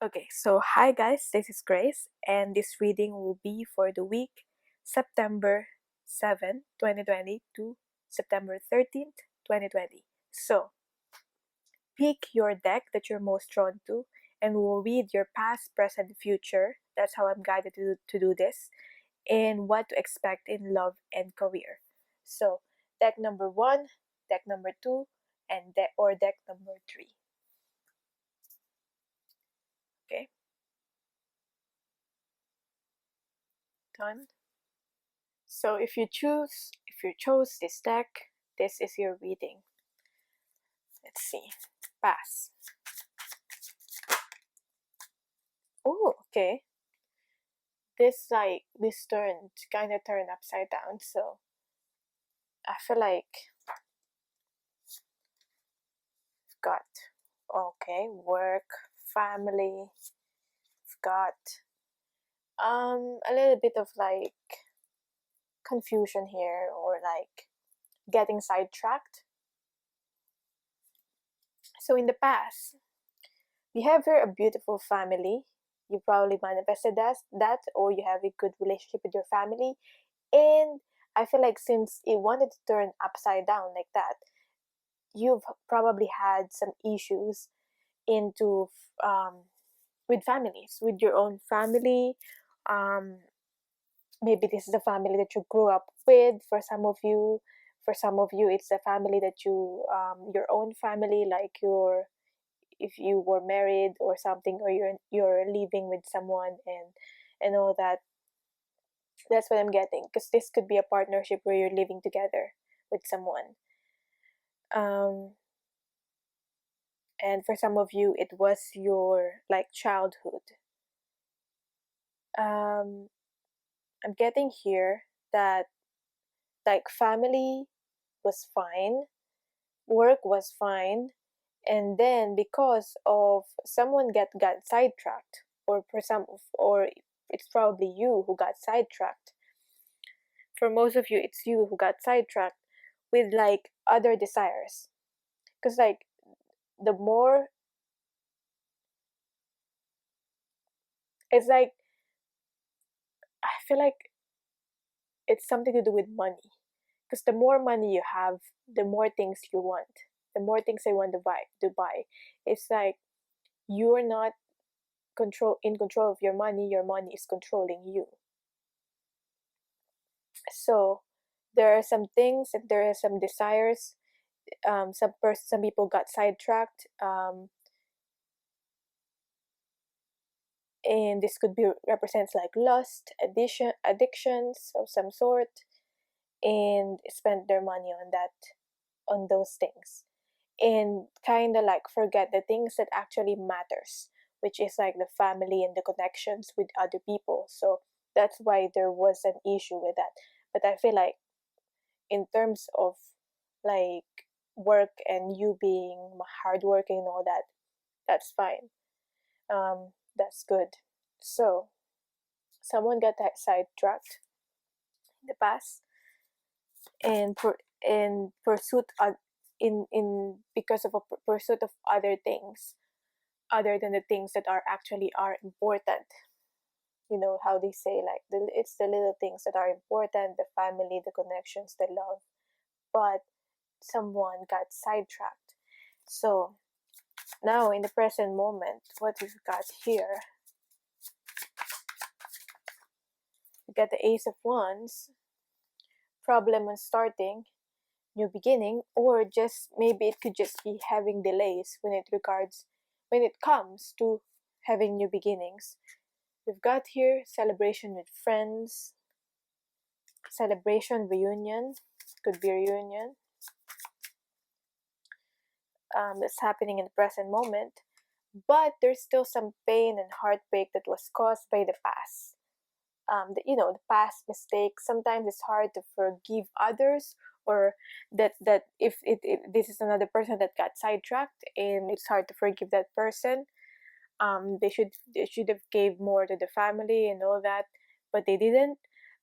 Okay, so hi guys, this is Grace, and this reading will be for the week September 7, 2020 to September 13th, 2020. So, pick your deck that you're most drawn to, and we'll read your past, present, future. That's how I'm guided to do this, and what to expect in love and career. So, deck number 1, deck number 2, and deck number 3. Okay, done. So if you chose this deck, this is your reading. Let's see. Pass. Oh, okay. This kind of turned upside down. So I feel like I've got work, family. I've got a little bit of like confusion here, or like getting sidetracked. So in the past, we have here a beautiful family. You probably manifested that, or you have a good relationship with your family. And I feel like since it wanted to turn upside down like that, you've probably had some issues into with families, with your own family. Maybe this is the family that you grew up with. For some of you, it's the family that you your own family, like if you were married or something, or you're living with someone and all that. That's what I'm getting, because this could be a partnership where you're living together with someone. And for some of you, it was your like childhood. I'm getting here that like family was fine, work was fine, and then because of someone got sidetracked, or it's probably you who got sidetracked. For most of you, it's you who got sidetracked with like other desires, because like the more it's like, I feel like it's something to do with money, because the more money you have, the more things you want, the more things I want to buy. It's like you're not in control of your money is controlling you. So there are some things, and there are some desires. Some people got sidetracked, and this could be represents like lust, addictions of some sort, and spend their money on those things, and kind of like forget the things that actually matters, which is like the family and the connections with other people. So that's why there was an issue with that. But I feel like in terms of like work and you being hardworking and all that, that's fine. That's good. So someone got that sidetracked in the past, and in pursuit of in because of a pursuit of other things other than the things that are important. You know how they say, like, it's the little things that are important, the family, the connections, the love. But someone got sidetracked. So now in the present moment, what we've got here, we got the Ace of Wands, problem on starting, new beginning, or just maybe it could just be having delays when it comes to having new beginnings. We've got here celebration with friends, celebration, reunion, could be a reunion that's happening in the present moment, but there's still some pain and heartbreak that was caused by the past. The past mistakes. Sometimes it's hard to forgive others, or that if this is another person that got sidetracked, and it's hard to forgive that person. They should have gave more to the family and all that, but they didn't.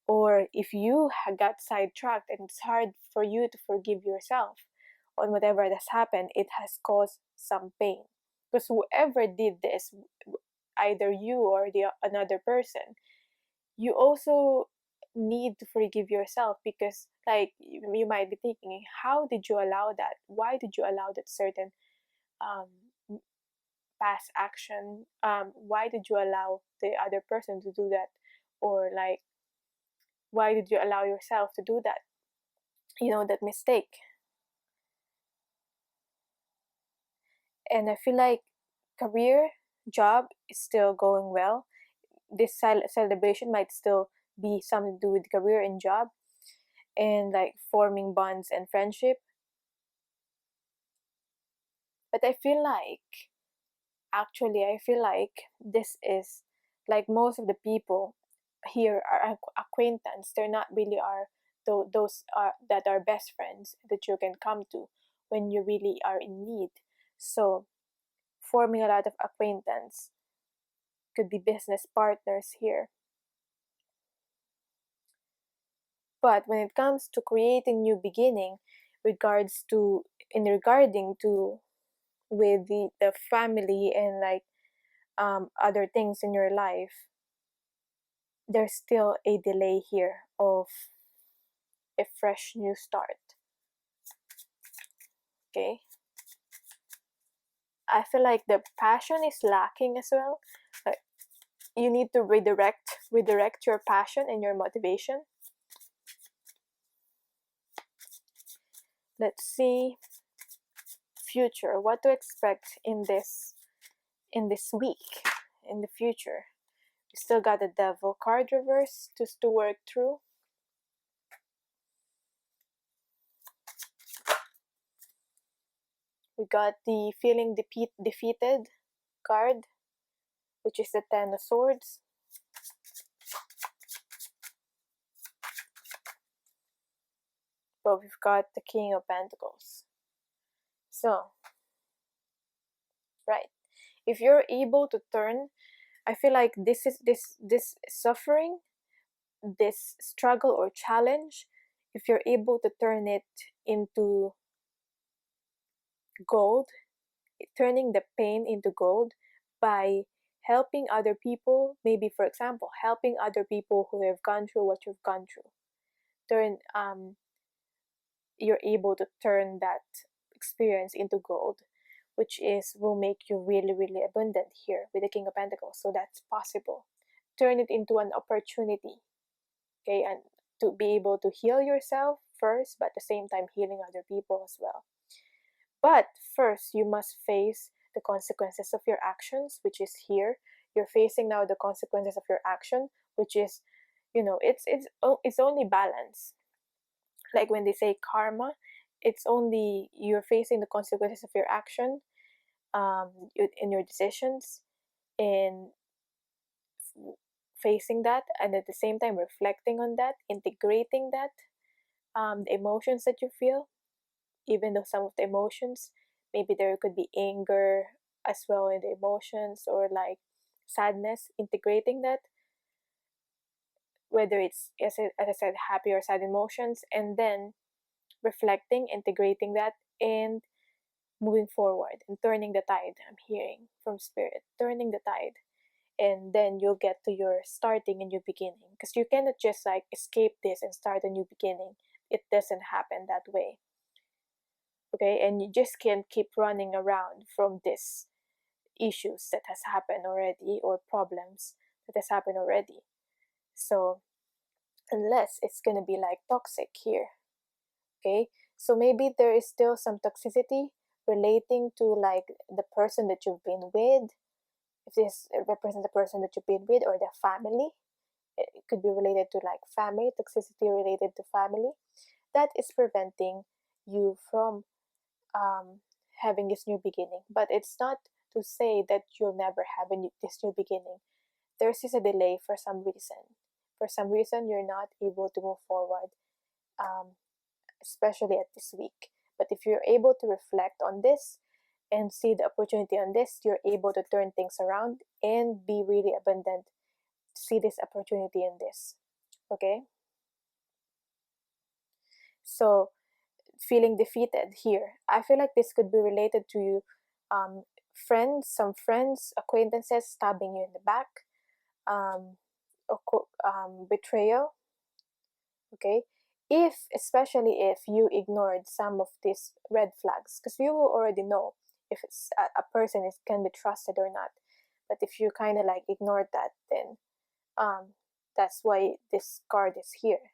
Or if you got sidetracked and it's hard for you to forgive yourself on whatever has happened, it has caused some pain, because whoever did this, either you or the another person, you also need to forgive yourself, because like you might be thinking, how did you allow that? Why did you allow that certain um, past action? Why did you allow the other person to do that? Or like, why did you allow yourself to do that, that mistake? And I feel like career, job is still going well. This celebration might still be something to do with career and job, and like forming bonds and friendship. But I feel like this is like most of the people here are acquaintance. They're not really are those are that are best friends that you can come to when you really are in need. So forming a lot of acquaintance could be business partners here. But when it comes to creating new beginning, regarding to with the family and like other things in your life, there's still a delay here of a fresh new start. Okay, I feel like the passion is lacking as well. Like, you need to redirect your passion and your motivation. Let's see future, what to expect in this week, in the future. We still got the devil card reverse to work through. We got the feeling defeated card, which is the 10 of swords. But we've got the king of pentacles. So right, if you're able to turn, I feel like this suffering, this struggle or challenge, if you're able to turn it into gold, turning the pain into gold by helping other people, maybe for example helping other people who have gone through what you've gone through, you're able to turn that experience into gold, which will make you really, really abundant here with the King of Pentacles. So that's possible. Turn it into an opportunity, okay, and to be able to heal yourself first, but at the same time healing other people as well. But first, you must face the consequences of your actions, which is here. You're facing now the consequences of your action, which is, it's only balance. Like when they say karma, it's only you're facing the consequences of your action, in your decisions, and facing that, and at the same time reflecting on that, integrating that, the emotions that you feel, even though some of the emotions, maybe there could be anger as well in the emotions, or like sadness, integrating that, whether it's, as I said, happy or sad emotions, and then reflecting, integrating that, and moving forward and turning the tide. I'm hearing from spirit, turning the tide. And then you'll get to your starting a new beginning, because you cannot just like escape this and start a new beginning. It doesn't happen that way. Okay, and you just can't keep running around from this issues that has happened already, or problems that has happened already. So unless it's gonna be like toxic here, okay, so maybe there is still some toxicity relating to like the person that you've been with, if this represents the person that you've been with, or the family. It could be related to like family toxicity, related to family, that is preventing you from having this new beginning. But it's not to say that you'll never have this new beginning. There's just a delay for some reason. For some reason, you're not able to move forward, especially at this week. But if you're able to reflect on this and see the opportunity on this, you're able to turn things around and be really abundant. See this opportunity in this. Okay? So, feeling defeated here, I feel like this could be related to you some friends, acquaintances stabbing you in the back, betrayal. Okay, especially if you ignored some of these red flags, because you will already know if it's a person can be trusted or not. But if you kind of like ignored that, then that's why this card is here.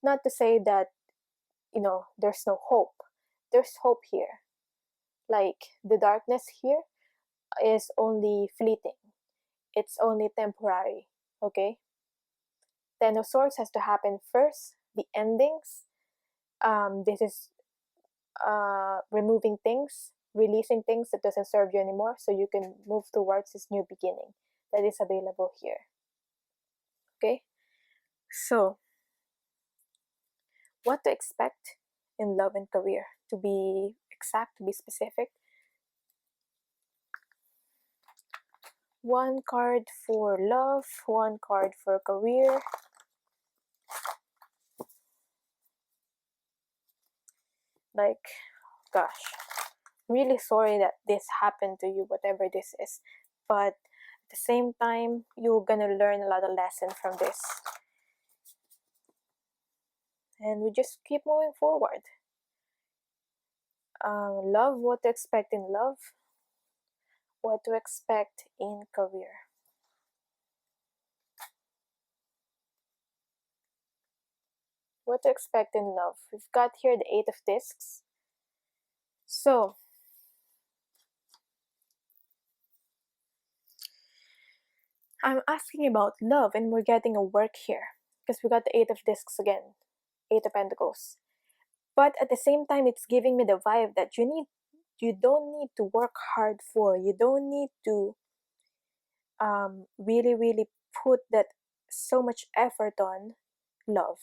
Not to say that there's no hope. There's hope here. Like the darkness here is only fleeting. It's only temporary. Okay. Ten of Swords has to happen first. The endings. This is removing things, releasing things that doesn't serve you anymore, so you can move towards this new beginning that is available here. Okay. So, what to expect in love and career? To be exact, to be specific. One card for love, one card for career. Like, gosh, really sorry that this happened to you, whatever this is. But at the same time, you're gonna learn a lot of lessons from this. And we just keep moving forward. Love, what to expect in love, what to expect in career. What to expect in love. We've got here the 8 of Discs. So, I'm asking about love and we're getting a work here. Because we got the 8 of Discs again. 8 of Pentacles. But at the same time, it's giving me the vibe that you don't need to work hard for. You don't need to really put that so much effort on love,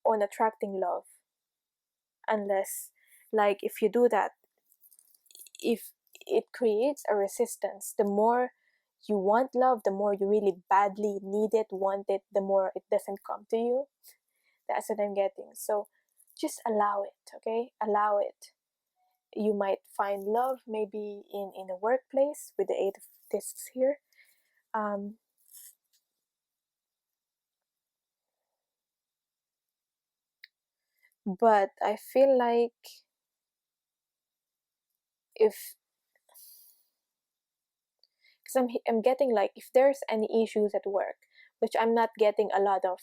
on attracting love. Unless, like, if you do that, if it creates a resistance, the more you want love, the more you really badly need it, want it, the more it doesn't come to you. That's what I'm getting. So just allow it, okay? Allow it. You might find love maybe in a workplace with the 8 of Discs here. But I feel like because I'm getting like if there's any issues at work, which I'm not getting a lot of,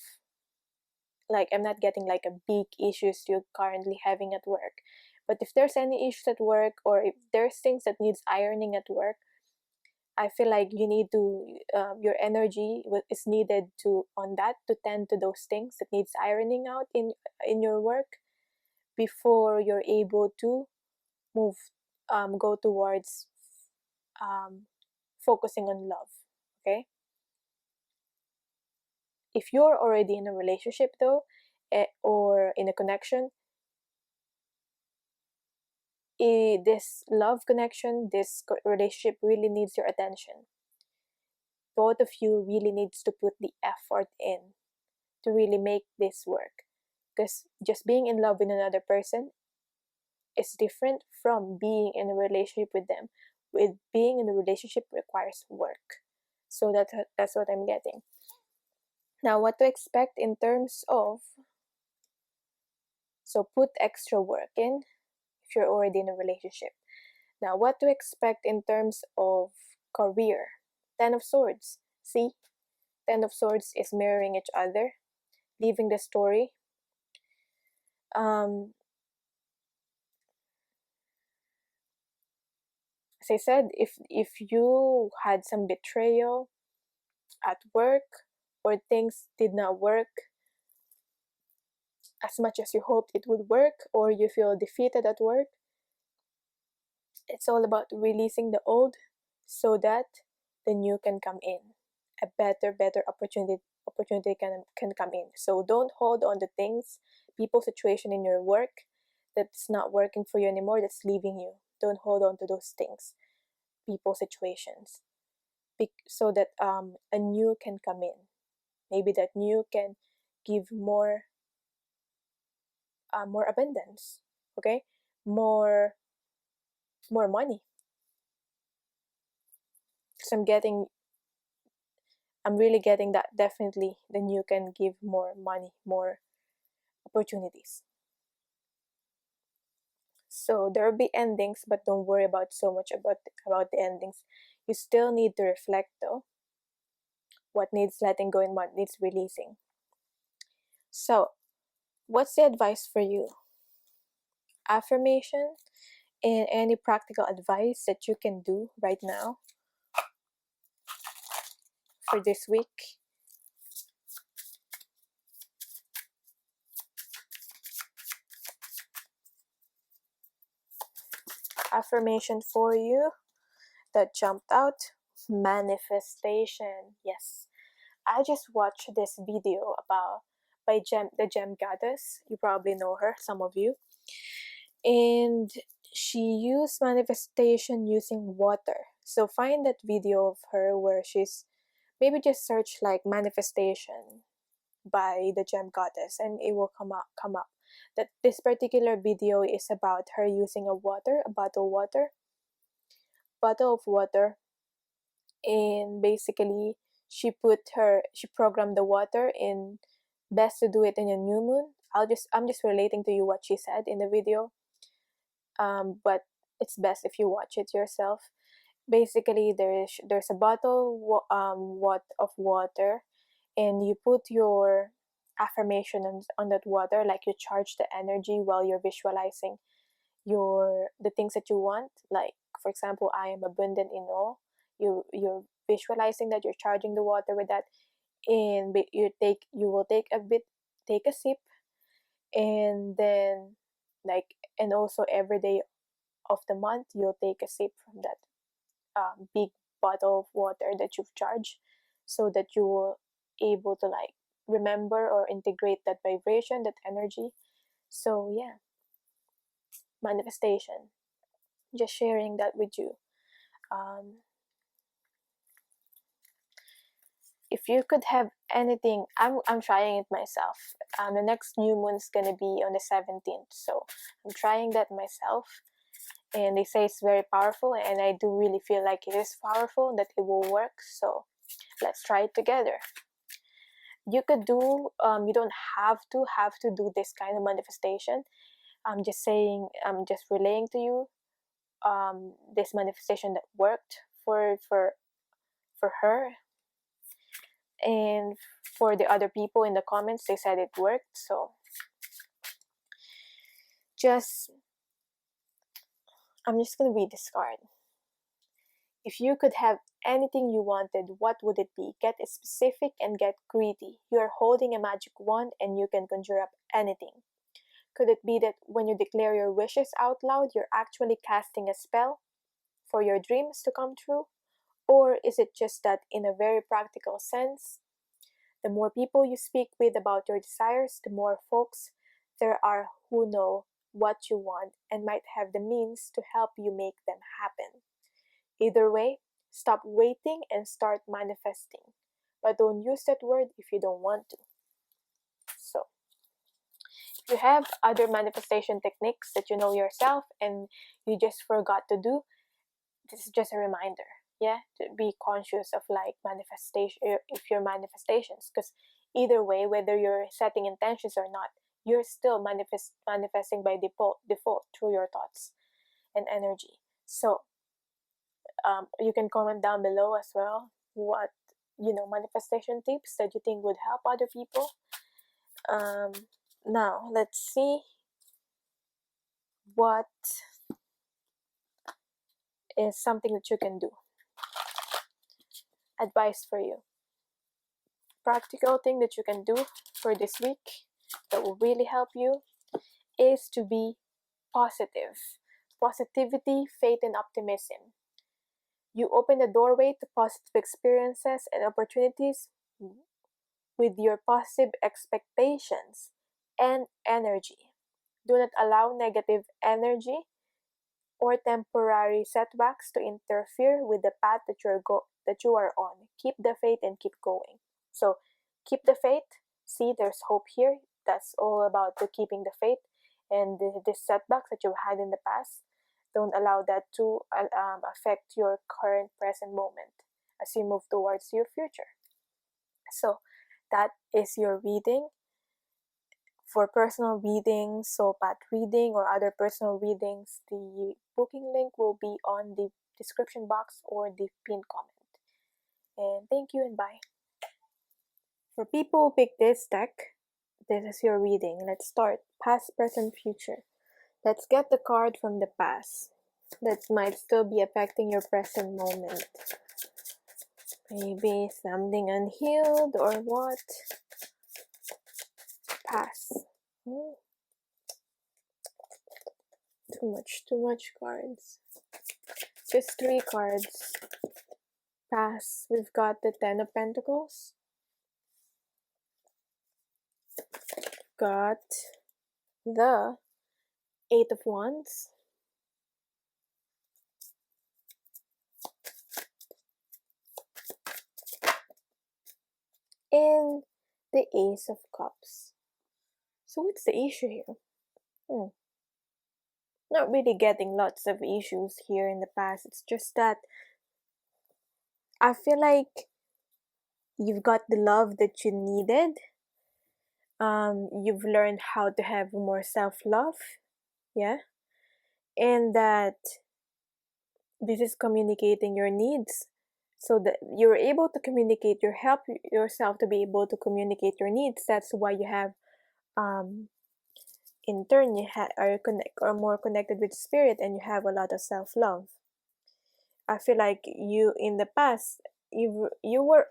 like I'm not getting like a big issues you're currently having at work. But if there's any issues at work, or if there's things that needs ironing at work, I feel like you need to your energy is needed to on that, to tend to those things that needs ironing out in your work before you're able to move go towards focusing on love. Okay, if you're already in a relationship though, or in a connection, this love connection, this relationship really needs your attention. Both of you really needs to put the effort in to really make this work, because just being in love with another person is different from being in a relationship with them. With being in a relationship requires work. So that's what I'm getting. Now, what to expect in terms of, so put extra work in if you're already in a relationship. Now, what to expect in terms of career. 10 of Swords. See? 10 of Swords is mirroring each other, leaving the story. As I said, if you had some betrayal at work, or things did not work as much as you hoped it would work, or you feel defeated at work, it's all about releasing the old so that the new can come in. A better opportunity can come in. So don't hold on to things, people, situation in your work that's not working for you anymore, that's leaving you. Don't hold on to those things, people, situations, so that a new can come in. Maybe that new can give more abundance, okay, more money, because I'm really getting that definitely, then you can give more money, more opportunities. So there will be endings, but don't worry about so much about the endings. You still need to reflect though, what needs letting go and what needs releasing. So what's the advice for you? Affirmation and any practical advice that you can do right now for this week. Affirmation for you that jumped out: manifestation. Yes, I just watched this video about by the Gem Goddess. You probably know her, some of you. And she used manifestation using water. So find that video of her where she's, maybe just search like manifestation by the Gem Goddess and it will come up. That this particular video is about her using a bottle of water, and basically she programmed the water in, best to do it in a new moon. I'm just relating to you what she said in the video, but it's best if you watch it yourself. Basically there's a bottle of water, and you put your affirmation on that water, like you charge the energy while you're visualizing the things that you want. Like for example, I am abundant in all. You're visualizing that you're charging the water with that, and you will take a sip, and then and also every day of the month you'll take a sip from that big bottle of water that you've charged, so that you will able to remember or integrate that vibration, that energy. So yeah, manifestation, just sharing that with you. If you could have anything, I'm trying it myself. The next new moon is gonna be on the 17th, so I'm trying that myself, and they say it's very powerful, and I do really feel like it is powerful, that it will work. So let's try it together. You could do, you don't have to do this kind of manifestation. I'm just saying, I'm just relaying to you this manifestation that worked for her, and for the other people in the comments, they said it worked. So I'm just gonna read this card. If you could have anything you wanted, what would it be? Get specific and get greedy. You are holding a magic wand and you can conjure up anything. Could it be that when you declare your wishes out loud, you're actually casting a spell for your dreams to come true? Or is it just that, in a very practical sense, the more people you speak with about your desires, the more folks there are who know what you want and might have the means to help you make them happen. Either way, stop waiting and start manifesting. But don't use that word if you don't want to. So, if you have other manifestation techniques that you know yourself and you just forgot to do, this is just a reminder. Yeah, to be conscious of manifestation, if your manifestations, because either way, whether you're setting intentions or not, you're still manifesting by default through your thoughts and energy. So you can comment down below as well what manifestation tips that you think would help other people. Now let's see what is something that you can do. Advice for you. Practical thing that you can do for this week that will really help you is to be positive. Positivity, faith, and optimism. You open the doorway to positive experiences and opportunities with your positive expectations and energy. Do not allow negative energy or temporary setbacks to interfere with the path that you are on. Keep the faith and keep going. So keep the faith. See, there's hope here. That's all about keeping the faith, and the setbacks that you've had in the past, don't allow that to affect your current present moment. as you move towards your future. So that is your reading. For personal readings, soul path reading, or other personal readings, the booking link will be on the description box or the pinned comment. And thank you and bye. For people who pick this deck, this is your reading. Let's start. Past, present, future. Let's get the card from the past that might still be affecting your present moment. Maybe something unhealed or what? Past. Too much cards. Just 3 cards. Past. We've got the 10 of Pentacles. Got the 8 of Wands. And the Ace of Cups. So what's the issue here? Not really getting lots of issues here in the past. It's just that I feel like you've got the love that you needed. You've learned how to have more self-love. Yeah. And that this is communicating your needs. So that you're able to communicate, help yourself to be able to communicate your needs. That's why you have in turn you are more connected with spirit, and you have a lot of self-love. I feel like you in the past you were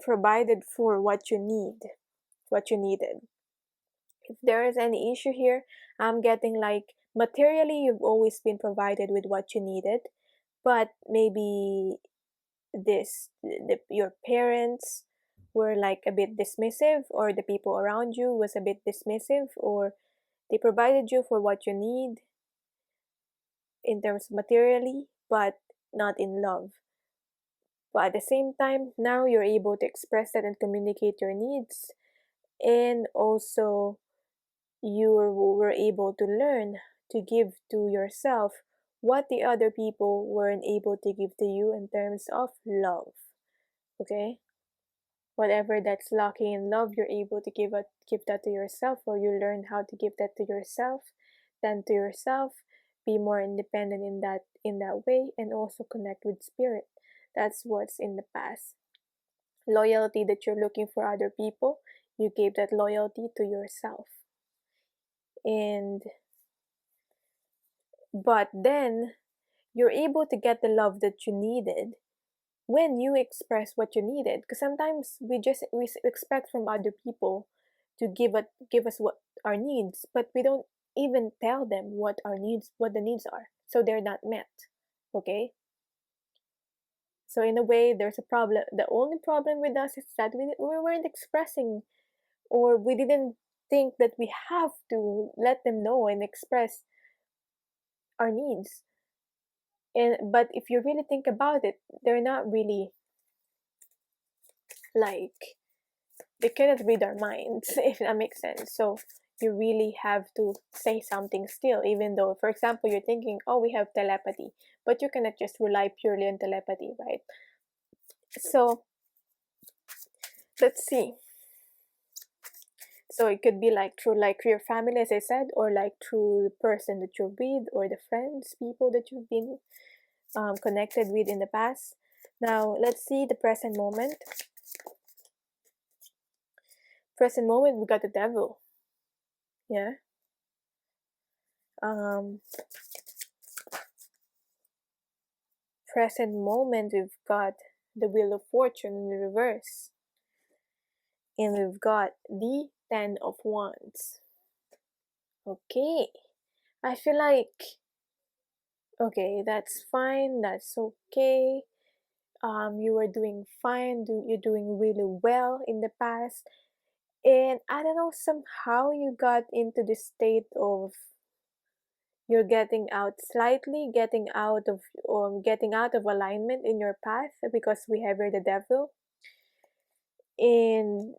provided for what you needed. If there is any issue here, I'm getting like materially you've always been provided with what you needed, but maybe your parents were like a bit dismissive, or the people around you was a bit dismissive, or they provided you for what you need in terms of materially, but not in love. But at the same time, now you're able to express that and communicate your needs, and also you were able to learn to give to yourself what the other people weren't able to give to you in terms of love. Okay? Whatever that's lacking in love, you're able to give that to yourself, or you learn how to give that to yourself, then to yourself, be more independent in that way, and also connect with spirit. That's what's in the past. Loyalty that you're looking for other people, you gave that loyalty to yourself. But then you're able to get the love that you needed when you express what you needed, because sometimes we expect from other people to give us what our needs, but we don't even tell them what the needs are, so they're not met. Okay, so in a way there's a problem. The only problem with us is that we weren't expressing, or we didn't think that we have to let them know and express our needs. But if you really think about it, they're not really like, they cannot read our minds, if that makes sense. So you really have to say something still, even though, for example, you're thinking, oh, we have telepathy, but you cannot just rely purely on telepathy, right? So let's see. So it could be like through like your family, as I said, or like through the person that you're with, or the friends, people that you've been connected with in the past. Now let's see the present moment. Present moment, we got the devil. Yeah. Present moment, we've got the Wheel of Fortune in the reverse, and we've got the 10 of Wands. Okay, I feel like, okay, that's fine, that's okay. You were doing fine, you're doing really well in the past, and I don't know, somehow you got into this state of you're getting out of alignment in your path, because we have here the devil. And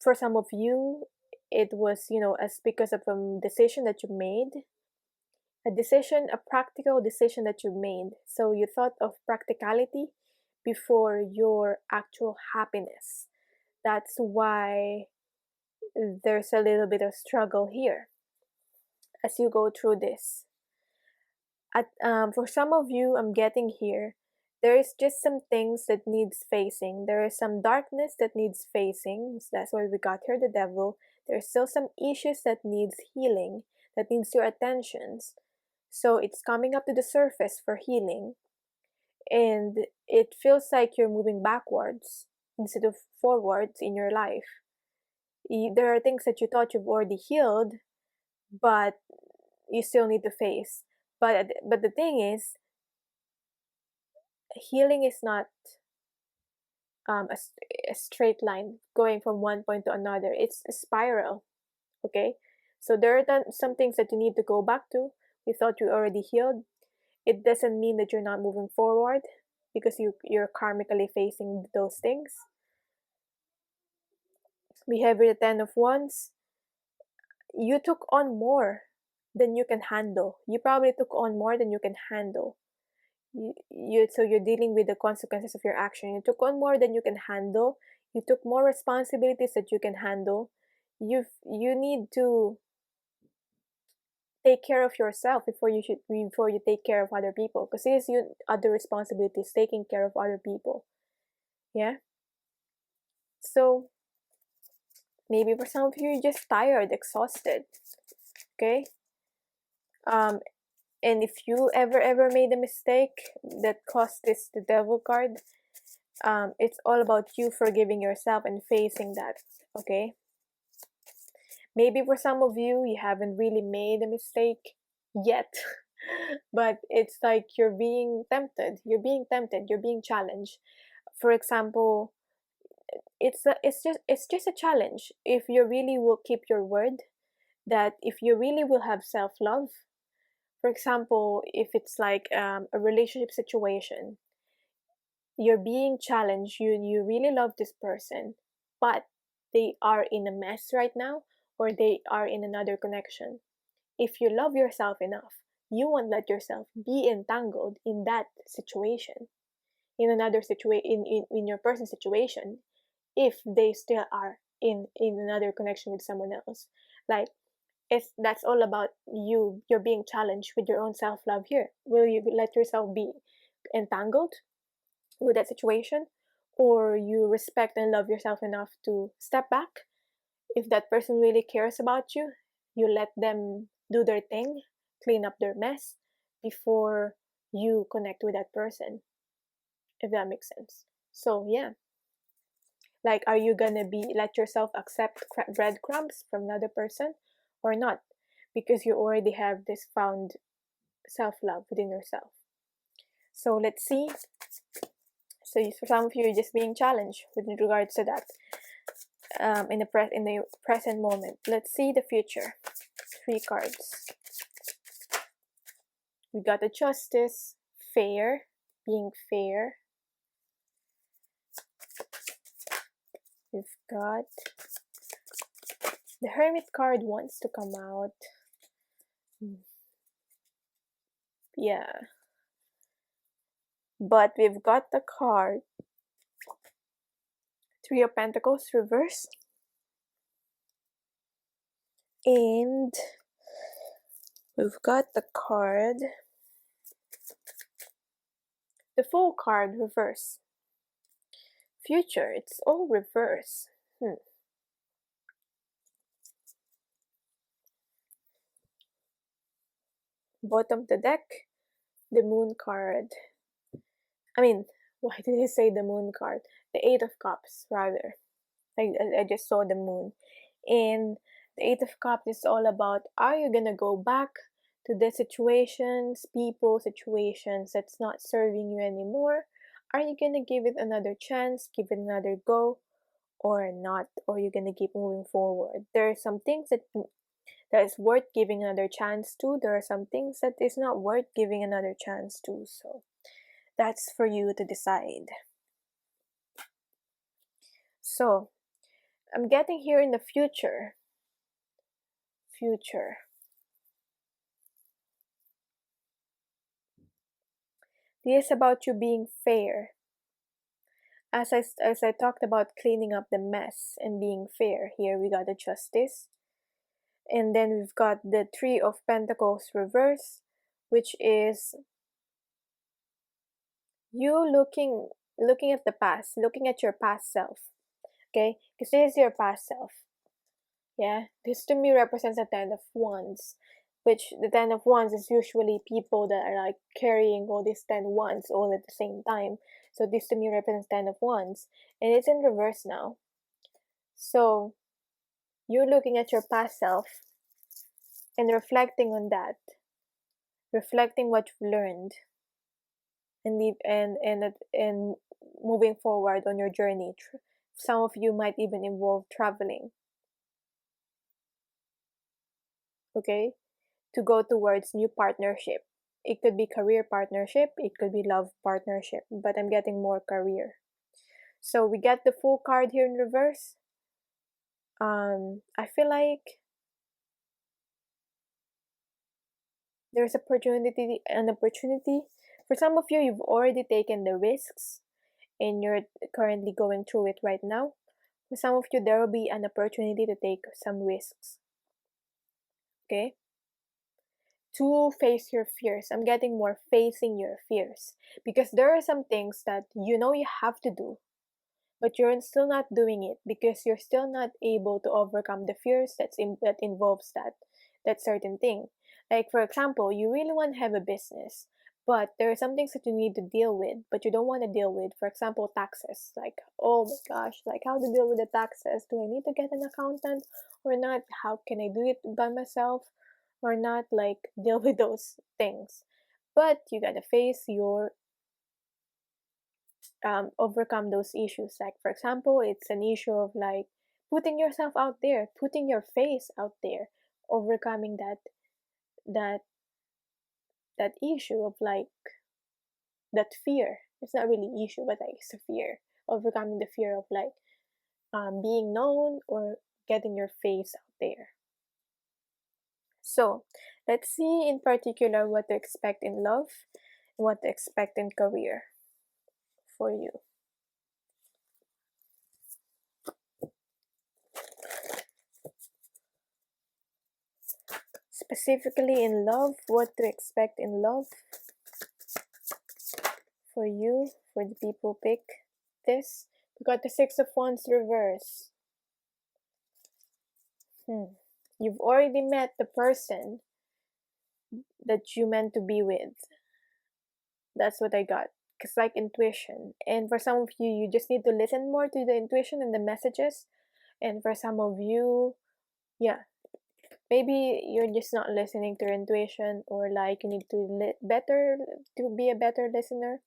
for some of you, it was, as because of a decision that you made, a practical decision that you made. So you thought of practicality before your actual happiness. That's why there's a little bit of struggle here as you go through this. For some of you, I'm getting here, there is just some things that needs facing. There is some darkness that needs facing. So that's why we got here the devil. There's still some issues that needs healing, that needs your attentions. So it's coming up to the surface for healing. And it feels like you're moving backwards instead of forwards in your life. There are things that you thought you've already healed, but you still need to face. But the thing is, healing is not a straight line going from one point to another. It's a spiral. Okay, so there are some things that you need to go back to. You thought you already healed. It doesn't mean that you're not moving forward because you're karmically facing those things. We have the 10 of Wands. You took on more than you can handle. You probably took on more than you can handle. So you're dealing with the consequences of your action. You took on more than you can handle. You took more responsibilities that you can handle. You need to take care of yourself before you take care of other people, because it is your other responsibilities, taking care of other people. Yeah, so maybe for some of you, you're just tired, exhausted. Okay, and if you ever made a mistake that caused the devil card, it's all about you forgiving yourself and facing that. Okay, maybe for some of you, you haven't really made a mistake yet. But it's like you're being tempted, you're being challenged. For example, it's just a challenge. If you really will keep your word, that if you really will have self-love, for example, if it's like a relationship situation, you're being challenged, you really love this person, but they are in a mess right now, or they are in another connection. If you love yourself enough, you won't let yourself be entangled in that situation, in another situation, in your person's situation, if they still are in another connection with someone else. Like, that's all about you're being challenged with your own self-love here. Will you let yourself be entangled with that situation, or you respect and love yourself enough to step back? If that person really cares about you, you let them do their thing, clean up their mess before you connect with that person, if that makes sense. So yeah, like, are you gonna let yourself accept breadcrumbs from another person or not? Because you already have this found self-love within yourself. So let's see. So for some of you, you're just being challenged with regards to that. In the present moment. Let's see the future. 3 cards. We got the Justice, fair, being fair. We've got the Hermit card wants to come out. Yeah. But we've got the card 3 of Pentacles reversed. And we've got the card, the Fool card reverse. Future, it's all reverse. Bottom of the deck, the Moon card. I mean, why did I say the Moon card? The 8 of Cups, rather. I just saw the Moon. And the 8 of Cups is all about, are you gonna go back to the situations that's not serving you anymore? Are you gonna give it another chance, give it another go, or not? Or are you gonna keep moving forward? There are some things that is worth giving another chance to. There are some things that is not worth giving another chance to. So that's for you to decide. So I'm getting here in the future. This is about you being fair. As I talked about cleaning up the mess and being fair, here we got the Justice. And then we've got the Three of Pentacles reverse, which is you looking at the past, looking at your past self. Okay? Because this is your past self. Yeah? This to me represents a Ten of Wands, which the Ten of Wands is usually people that are like carrying all these 10 wands all at the same time. So this to me represents Ten of Wands. And it's in reverse now. So you're looking at your past self and reflecting on that, reflecting what you've learned, and leave and moving forward on your journey. Some of you might even involve traveling, okay, to go towards new partnership. It could be career partnership, it could be love partnership, but I'm getting more career. So we get the Fool card here in reverse. I feel like there's an opportunity. For some of you, you've already taken the risks and you're currently going through it right now. For some of you, there will be an opportunity to take some risks. Okay? To face your fears. I'm getting more facing your fears. Because there are some things that you know you have to do, but you're still not doing it because you're still not able to overcome the fears that involves that certain thing. Like for example, you really want to have a business, but there are some things that you need to deal with, but you don't want to deal with. For example, taxes. Like, oh my gosh, like how to deal with the taxes? Do I need to get an accountant or not? How can I do it by myself or not? Like deal with those things. But you gotta face your overcome those issues. Like for example, it's an issue of like putting yourself out there, putting your face out there, overcoming that that issue of like that fear. It's not really issue, but like it's a fear. Overcoming the fear of like being known or getting your face out there. So let's see in particular what to expect in love and what to expect in career for you. Specifically in love, what to expect in love for you, for the people pick this. We got the Six of Wands reverse. You've already met the person that you meant to be with. That's what I got. It's like intuition. And for some of you, you just need to listen more to the intuition and the messages. And for some of you, yeah, maybe you're just not listening to your intuition, or like you need to be a better listener.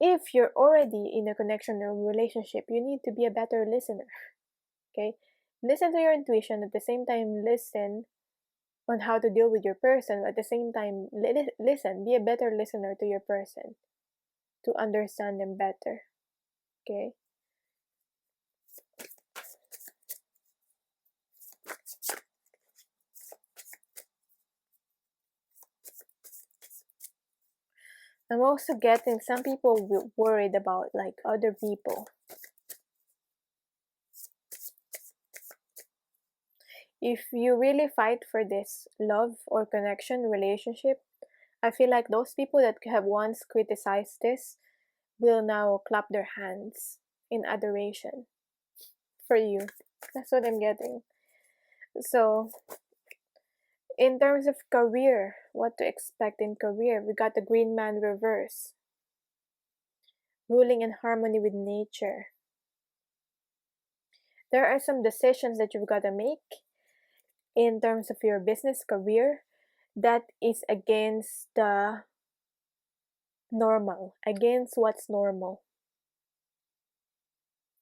If you're already in a connection or relationship, you need to be a better listener. Okay? Listen to your intuition, at the same time listen on how to deal with your person. At the same time, listen, be a better listener to your person to understand them better. Okay? I'm also getting some people worried about like other people. If you really fight for this love or connection relationship, I feel like those people that have once criticized this will now clap their hands in adoration for you. That's what I'm getting. So, in terms of career, what to expect in career, we got the Green Man reverse. Ruling in harmony with nature. There are some decisions that you've got to make in terms of your business career that is against the normal, against what's normal.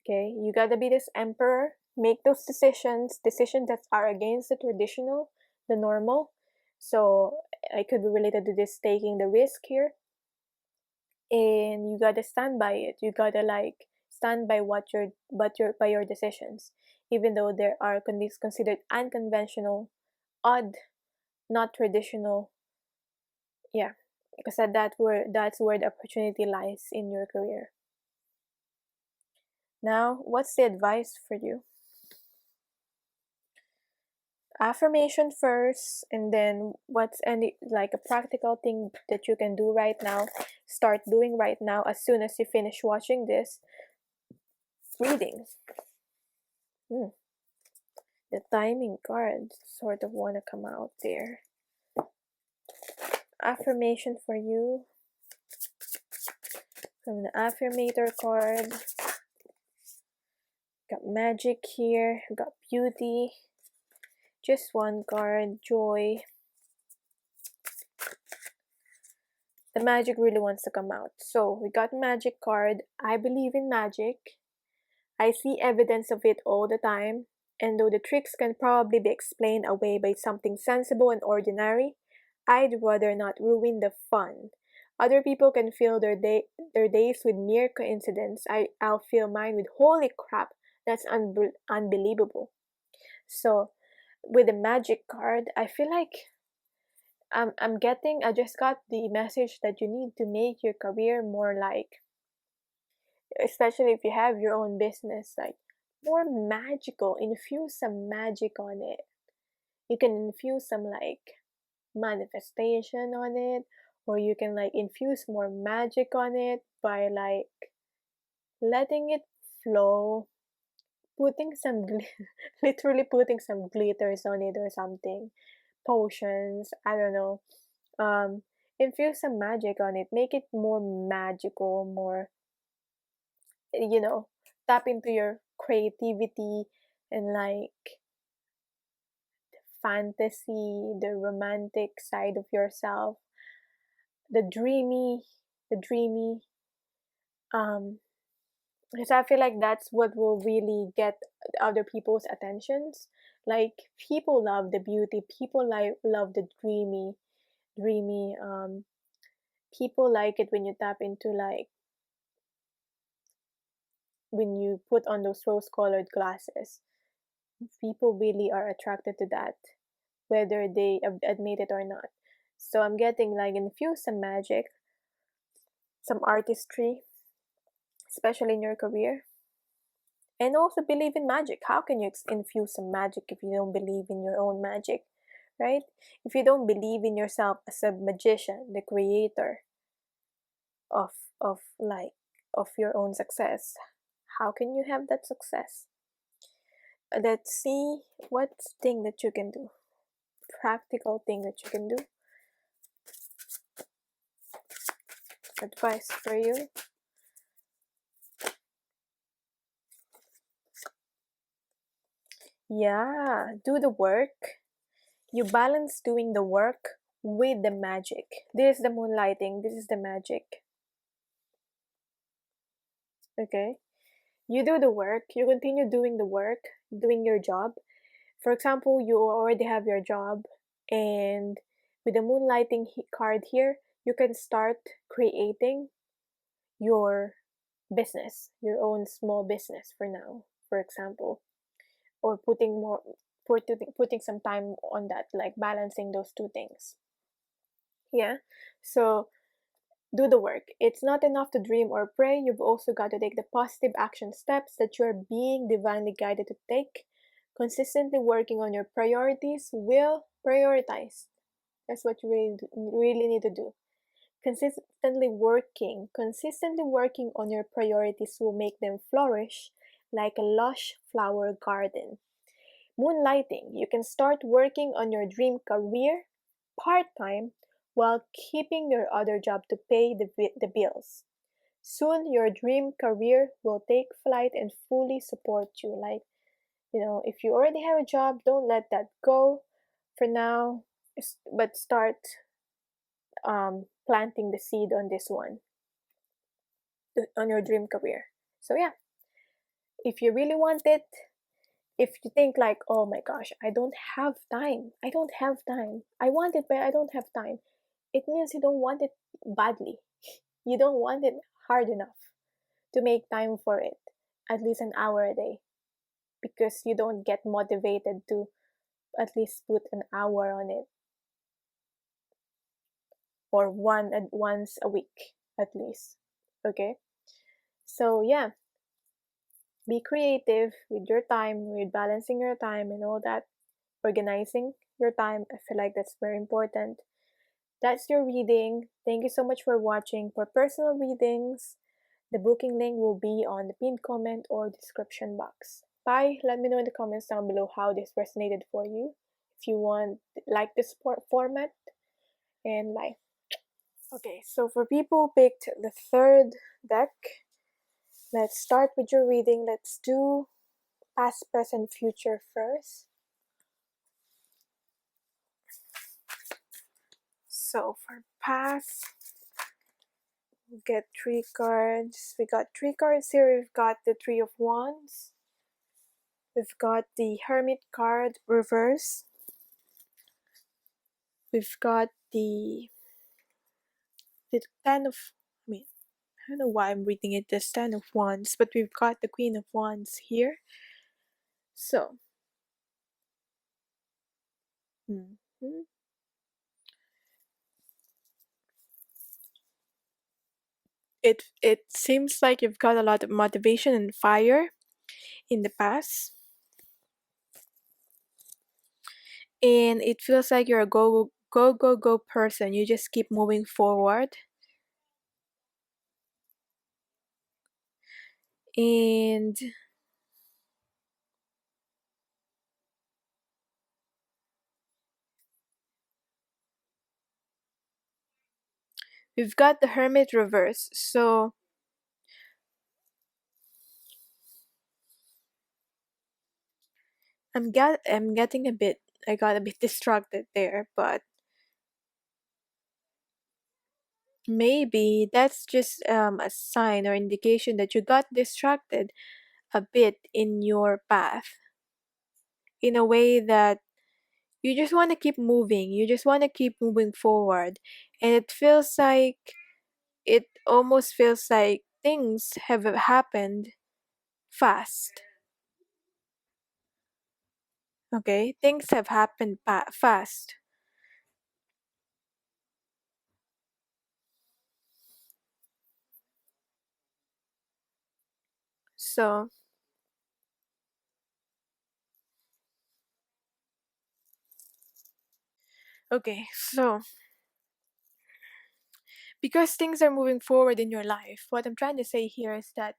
Okay, you gotta be this emperor, make those decisions that are against the traditional, the normal. So I could be related to this taking the risk here. And you gotta stand by it. You gotta like stand by by your decisions, even though there are considered unconventional, odd, not traditional. Yeah, because that's where the opportunity lies in your career. Now, what's the advice for you? Affirmation first, and then what's any like a practical thing that you can do right now, start doing right now as soon as you finish watching this reading. The timing card sort of want to come out there. Affirmation for you from the affirmator card. Got magic here, got beauty, just one card, joy. The magic really wants to come out. So we got magic card. I believe in magic. I see evidence of it all the time. And though the tricks can probably be explained away by something sensible and ordinary, I'd rather not ruin the fun. Other people can fill their days with mere coincidence. I'll fill mine with holy crap, that's unbelievable. So with the magic card, I feel like I just got the message that you need to make your career more like, especially if you have your own business, like more magical, infuse some magic on it. You can infuse some like manifestation on it, or you can like infuse more magic on it by like letting it flow, putting some literally putting some glitters on it or something, potions, I don't know. Infuse some magic on it, make it more magical, more, you know, tap into your creativity and like fantasy, the romantic side of yourself, the dreamy, um, because I feel like that's what will really get other people's attentions. Like people love the beauty, people love the dreamy. People like it when you tap into like when you put on those rose-colored glasses. People really are attracted to that, whether they admit it or not. So I'm getting like infuse some magic, some artistry, especially in your career. And also believe in magic. How can you infuse some magic if you don't believe in your own magic, right? If you don't believe in yourself as a magician, the creator of like of your own success, how can you have that success? Let's see what thing that you can do. Practical thing that you can do. Advice for you. Yeah, do the work. You balance doing the work with the magic. This is the moonlighting. This is the magic. Okay? You do the work. You continue doing the work, doing your job. For example, you already have your job, and with the moonlighting card here, you can start creating your business, your own small business for now, for example, or putting some time on that, like balancing those two things. Yeah. So do the work. It's not enough to dream or pray. You've also got to take the positive action steps that you're being divinely guided to take. Consistently working on your priorities will prioritize. That's what you really need to do. Consistently working on your priorities will make them flourish like a lush flower garden. Moonlighting, you can start working on your dream career part-time while keeping your other job to pay the bills. Soon, your dream career will take flight and fully support you. Like, if you already have a job, don't let that go for now, but start planting the seed on this one, on your dream career. So, yeah, if you really want it, if you think like, oh my gosh, I don't have time, I want it, but I don't have time, it means you don't want it badly. You don't want it hard enough to make time for it, at least an hour a day, because you don't get motivated to at least put an hour on it. or once a week at least. Okay, so yeah, be creative with your time, with balancing your time and all that, organizing your time. I feel like that's very important. That's your reading. Thank you so much for watching. For personal readings, the booking link will be on the pinned comment or description box. Bye. Let me know in the comments down below how this resonated for you. If you want like this format, and bye. Okay, so for people who picked the third deck, let's start with your reading. Let's do past, present, future first. So for past, we'll get 3 cards. We got 3 cards here. We've got the Three of Wands. We've got the Hermit card reverse. We've got the Ten of, I don't know why I'm reading it as Ten of Wands, but we've got the Queen of Wands here. So, it seems like you've got a lot of motivation and fire in the past, and it feels like you're a go person. You just keep moving forward, and we've got the Hermit reverse. So I got a bit distracted there, but maybe that's just a sign or indication that you got distracted a bit in your path, in a way that you just want to keep moving, you just want to keep moving forward, and it almost feels like things have happened fast. Okay, things have happened fast. So okay, so because things are moving forward in your life, what I'm trying to say here is that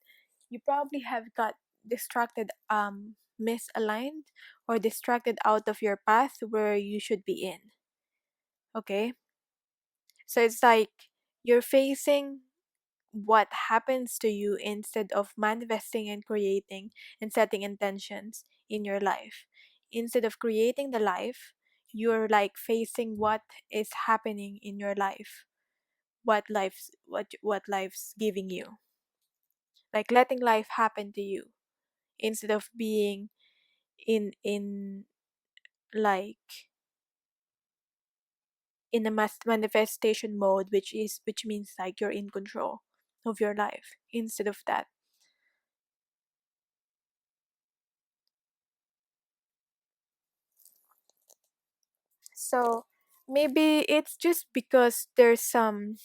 you probably have got distracted, misaligned, or distracted out of your path where you should be in. Okay, so it's like you're facing what happens to you instead of manifesting and creating and setting intentions in your life. Instead of creating the life, you're like facing what is happening in your life, what life's giving you, like letting life happen to you instead of being in like in a manifestation mode, which means like you're in control of your life instead of that. So maybe it's just because there's some,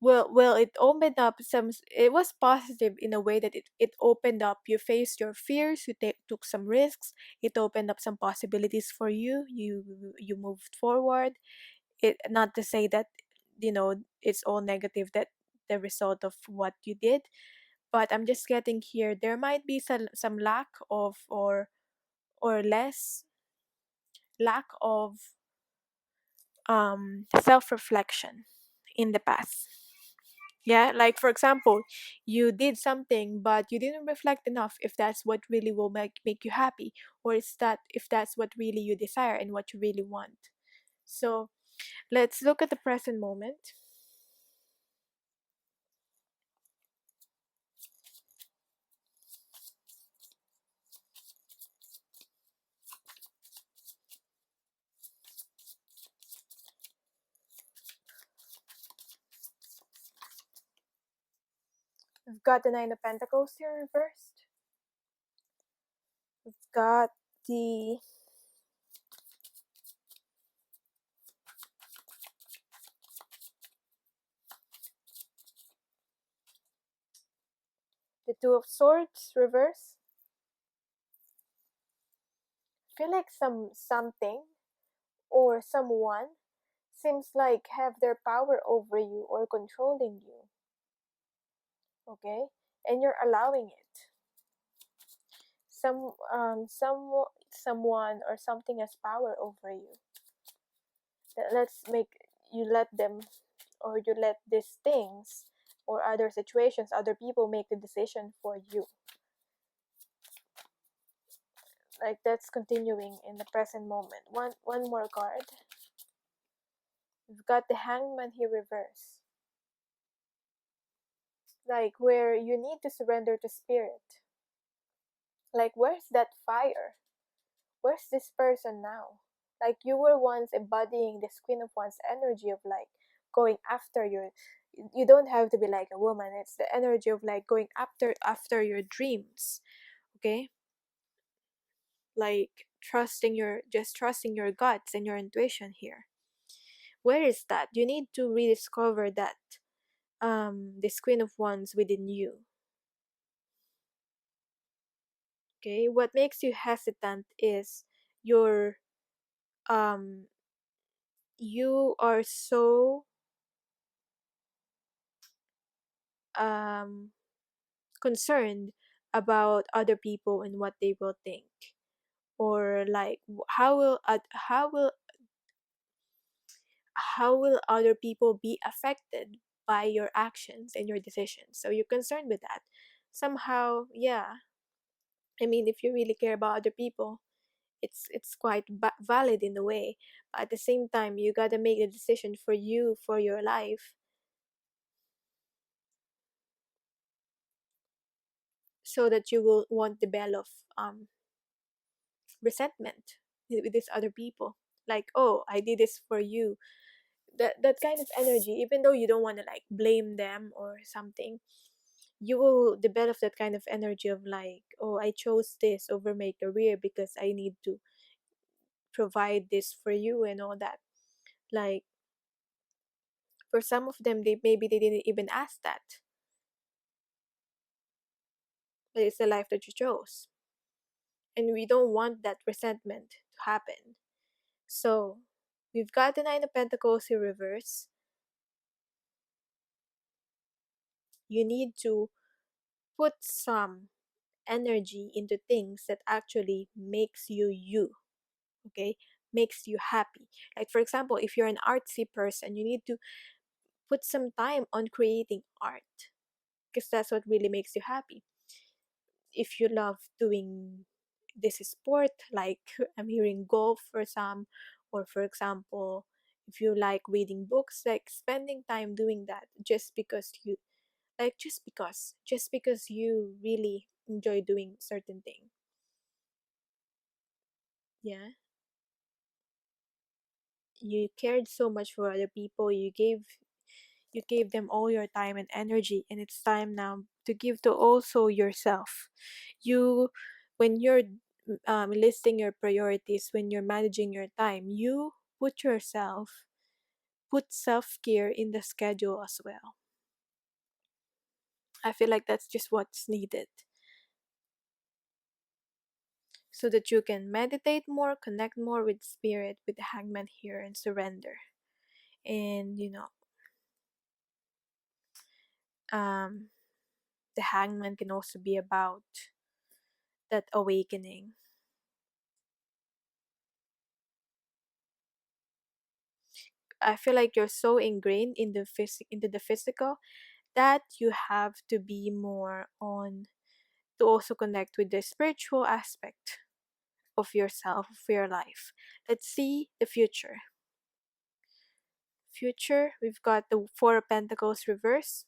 well, it opened up some, it was positive in a way that it opened up, you faced your fears, you took some risks, it opened up some possibilities for you, you moved forward. It, not to say that, it's all negative, that the result of what you did, but I'm just getting here, there might be some lack of, or less lack of self-reflection in the past. Yeah, like for example, you did something but you didn't reflect enough if that's what really will make you happy, or is that if that's what really you desire and what you really want. So let's look at the present moment. We've got the Nine of Pentacles here reversed. We've got the The Two of Swords reverse. Feel like something or someone seems like have their power over you or controlling you. Okay? And you're allowing it. Someone or something has power over you. Let's make you let them, or you let these things or other situations, other people make the decision for you. Like that's continuing in the present moment. One more card. We've got the Hangman here reverse. Like where you need to surrender to spirit. Like where's that fire? Where's this person now? Like you were once embodying this Queen of Wands energy of like going after your, you don't have to be like a woman. It's the energy of like going after your dreams. Okay? Like trusting your guts and your intuition here. Where is that? You need to rediscover that this Queen of Wands within you. Okay? What makes you hesitant is your you are so concerned about other people and what they will think, or like how will other people be affected by your actions and your decisions. So you're concerned with that somehow. Yeah, I mean, if you really care about other people, it's quite valid in a way, but at the same time you got to make a decision for you, for your life, so that you will won't develop resentment with these other people. Like, oh, I did this for you. That kind of energy, even though you don't want to like blame them or something, you will develop that kind of energy of like, oh, I chose this over my career because I need to provide this for you and all that. Like for some of them, they didn't even ask that, but it's the life that you chose, and we don't want that resentment to happen. So we've got the Nine of Pentacles in reverse. You need to put some energy into things that actually makes you, okay, makes you happy. Like for example, if you're an artsy person, you need to put some time on creating art, because that's what really makes you happy. If you love doing this sport, like I'm hearing golf for some, or for example, if you like reading books, like spending time doing that just because you like, just because you really enjoy doing certain thing. Yeah, you cared so much for other people, you gave them all your time and energy, and it's time now to give to also yourself. You, when you're listing your priorities, when you're managing your time, you put self-care in the schedule as well. I feel like that's just what's needed, so that you can meditate more, connect more with spirit, with the Hangman here, and surrender. And um the Hangman can also be about that awakening. I feel like you're so ingrained in into the physical, that you have to be more on to also connect with the spiritual aspect of yourself, of your life. Let's see the future. Future, we've got the Four of Pentacles reverse.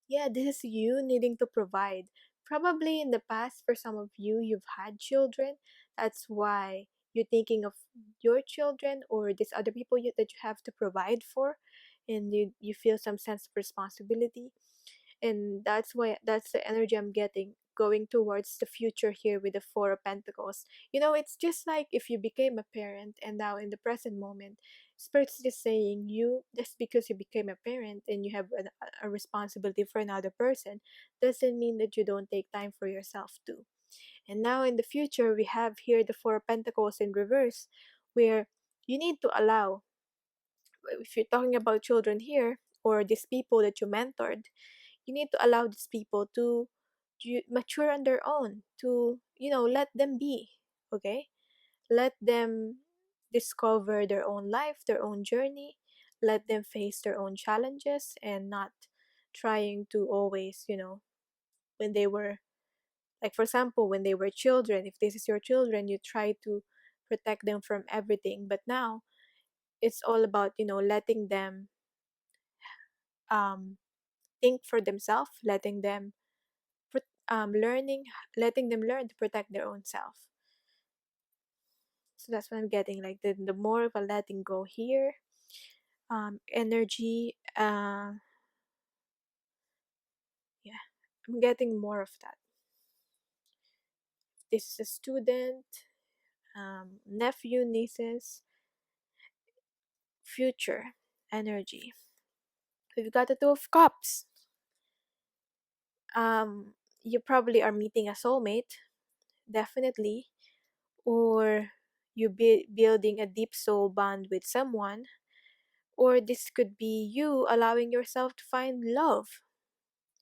Yeah, this is you needing to provide. Probably in the past, for some of you, you've had children. That's why you're thinking of your children or these other people that you have to provide for, and you feel some sense of responsibility. And that's the energy I'm getting. going towards the future here with the Four of Pentacles. It's just like if you became a parent and now in the present moment, Spirit's just saying you, just because you became a parent and you have a responsibility for another person, doesn't mean that you don't take time for yourself too. And now in the future, we have here the Four of Pentacles in reverse, where you need to allow, if you're talking about children here, or these people that you mentored, you need to allow these people to mature on their own, to, let them be, okay? Let them discover their own life, their own journey. Let them face their own challenges and not trying to always, when they were, like for example, when they were children, if this is your children, you try to protect them from everything. But now it's all about, letting them um, think for themselves, learning, letting them learn to protect their own self. So that's what I'm getting, like the more of a letting go here, energy. Yeah, I'm getting more of that. This is a student, nephew, nieces, future energy. We've got the Two of Cups. You probably are meeting a soulmate, definitely, or you be building a deep soul bond with someone, or this could be you allowing yourself to find love.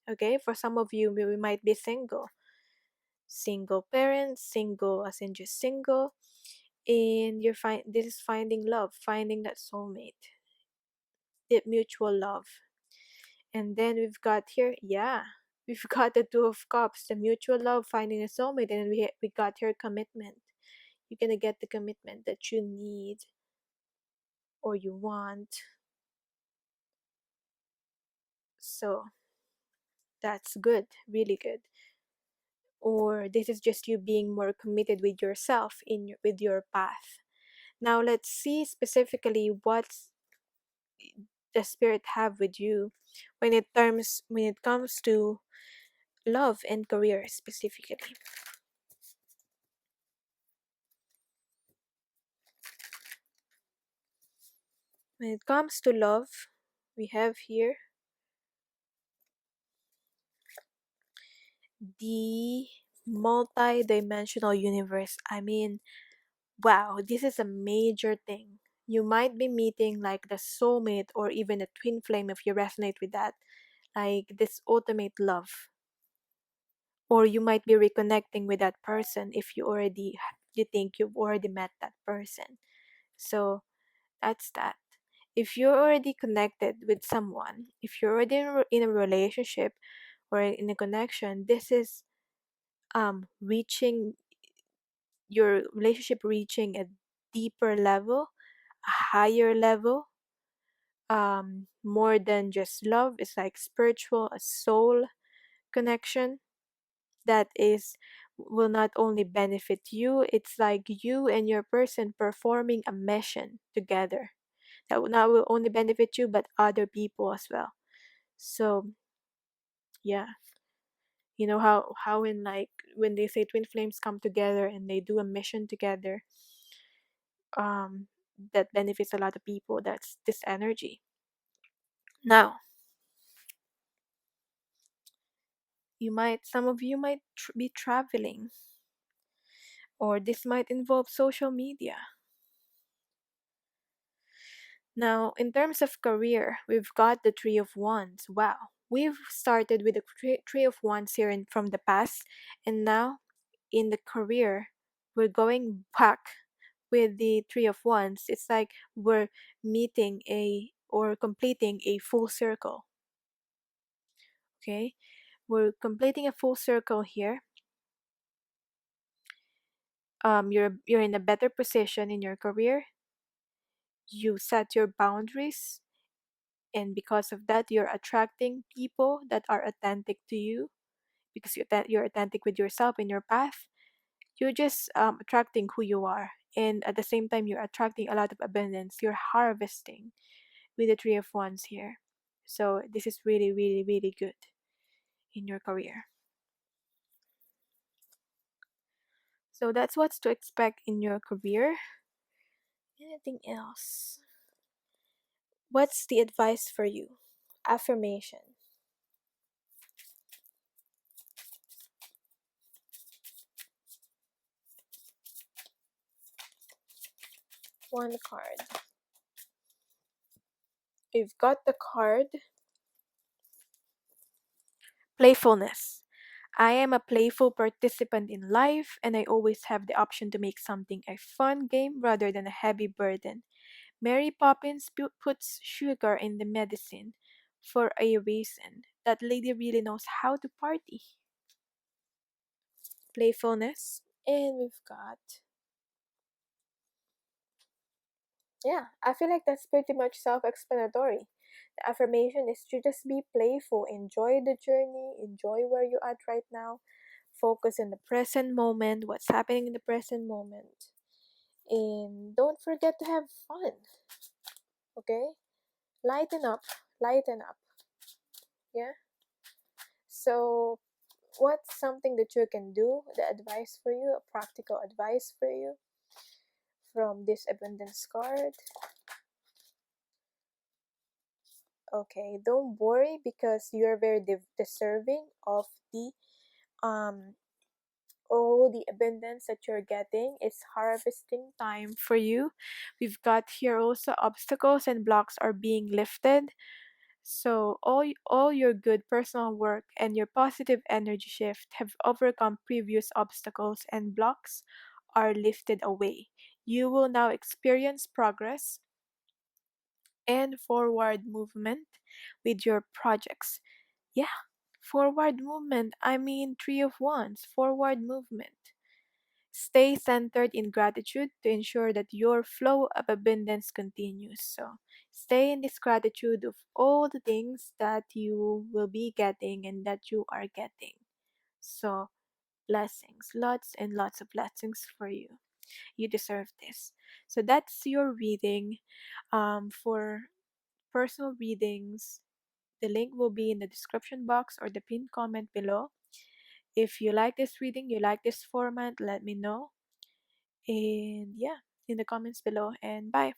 Okay, for some of you, we might be single parents, single as in just single, and this is finding love, finding that soulmate, that mutual love. And then we've got here, yeah, we've got the Two of Cups, the mutual love, finding a soulmate, and then we got here commitment. You're gonna get the commitment that you need or you want. So that's good, really good. Or this is just you being more committed with yourself with your path. Now let's see specifically what the spirit have with you when it comes to love and career specifically. When it comes to love, we have here the multi-dimensional universe. I mean, wow, this is a major thing. You might be meeting like the soulmate or even a twin flame if you resonate with that, like this ultimate love. Or you might be reconnecting with that person if you think you've already met that person. So that's that. If you're already connected with someone, if you're already in a relationship or in a connection, this is reaching your relationship, reaching a deeper level, a higher level, more than just love. It's like spiritual, a soul connection that is will not only benefit you, it's like you and your person performing a mission together that will not will only benefit you but other people as well. So yeah, you know how in like when they say twin flames come together and they do a mission together, um that benefits a lot of people. That's this energy. Now some of you might be traveling, or this might involve social media. Now, in terms of career, we've got the Three of Wands. Wow. We've started with the Three of Wands here from the past, and now in the career, we're going back with the Three of Wands. It's like we're meeting or completing a full circle. Okay? We're completing a full circle here. You're in a better position in your career. You set your boundaries, and because of that you're attracting people that are authentic to you, because you're authentic with yourself in your path. You're just attracting who you are, and at the same time you're attracting a lot of abundance. You're harvesting with the Three of Wands here. So this is really, really, really good in your career. So that's what's to expect in your career. Anything else? What's the advice for you? Affirmation. One card. We've got the card playfulness. I am a playful participant in life, and I always have the option to make something a fun game rather than a heavy burden. Mary Poppins puts sugar in the medicine for a reason. That lady really knows how to party. Playfulness. And we've got, yeah, I feel like that's pretty much self explanatory. The affirmation is to just be playful, enjoy the journey, enjoy where you're at right now, focus in the present moment, what's happening in the present moment, and don't forget to have fun, okay? Lighten up, lighten up, yeah? So, what's something that you can do? The advice for you, a practical advice for you from this abundance card. Okay, don't worry because you're very deserving of the um all the abundance that you're getting. It's harvesting time for you. We've got here also obstacles and blocks are being lifted. So all your good personal work and your positive energy shift have overcome previous obstacles and blocks are lifted away. You will now experience progress and forward movement with your projects. Yeah, forward movement. I mean, Three of Wands, forward movement. Stay centered in gratitude to ensure that your flow of abundance continues. So, stay in this gratitude of all the things that you will be getting and that you are getting. So, blessings, lots and lots of blessings for you. You deserve this. So, that's your reading. For personal readings, the link will be in the description box or the pinned comment below. If you like this reading, you like this format, let me know. And yeah, in the comments below. And bye.